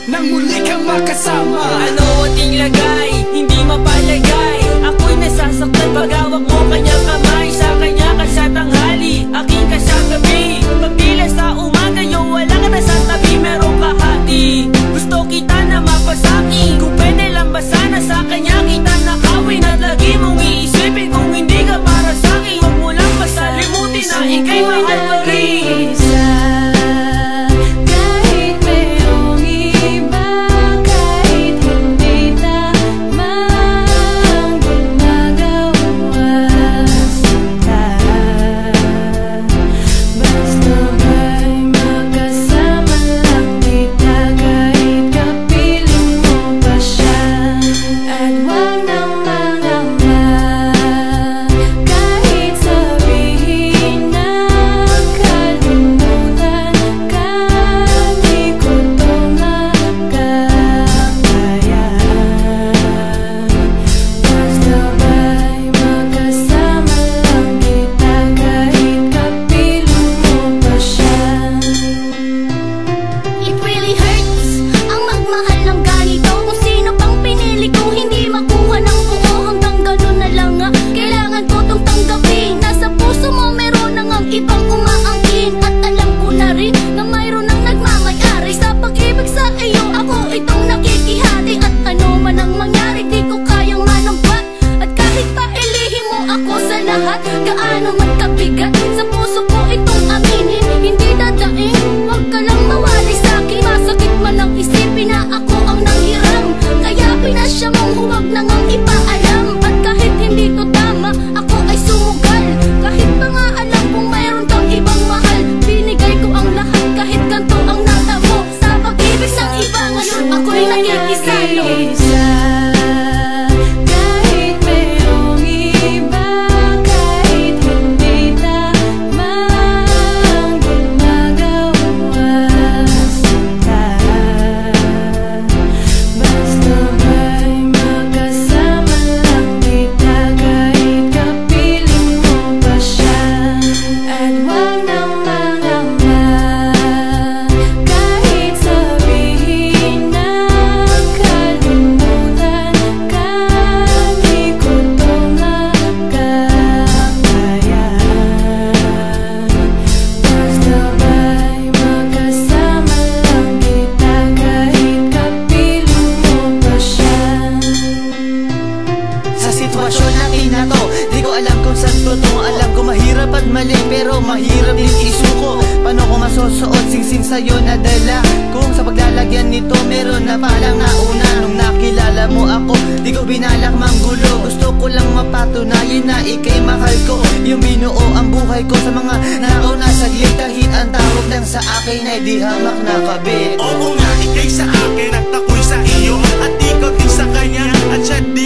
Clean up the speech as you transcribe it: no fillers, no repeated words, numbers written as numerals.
nang muli kang makasama. Ano ating lagay, hindi mapalagay. Ako'y nasasaktan pag hawak mo kanyang kamay. Sa kanya ka sa tanghali, aking ka sa gabi. Pagtila sa umaga, yung wala ka na sa tabi. Meron ka hati, gusto kita na mapasaki. Kung pwede lang ba sana sa kanya kita nakawin. At lagi mong iisipin kung hindi ka para sa'kin. Huwag mo lang masalimutin na ika'y mahal pa rin. Gaano man kabigat sa puso ko itong aminin. Hindi dadaing, huwag ka lang mawali sa'kin. Masakit man ang isipin na ako ang nanghiram. Kaya pinasya mong huwag na ngang ipaalam. At kahit hindi to tama, ako ay sumugal. Kahit pa nga alam kung mayroon kang ibang mahal, binigay ko ang lahat kahit ganito ang natamo. Sa pag-ibig sa iba ngayon ako'y nakikisalo. Pero mahirap din isuko. Paano ko masusuot singsing sa'yo na dala? Kung sa paglalagyan nito meron na palang nauna. Nung nakilala mo ako, di ko binalak manggulo. Gusto ko lang mapatunayan na ika'y mahal ko. Yung binuo ang buhay ko sa mga nauna. Saglit kahit ang tawag lang sa akin ay di hamak na kabit. Oo nga, ika'y sa akin at ako'y sa iyo. At ikaw din sa kanya at siya di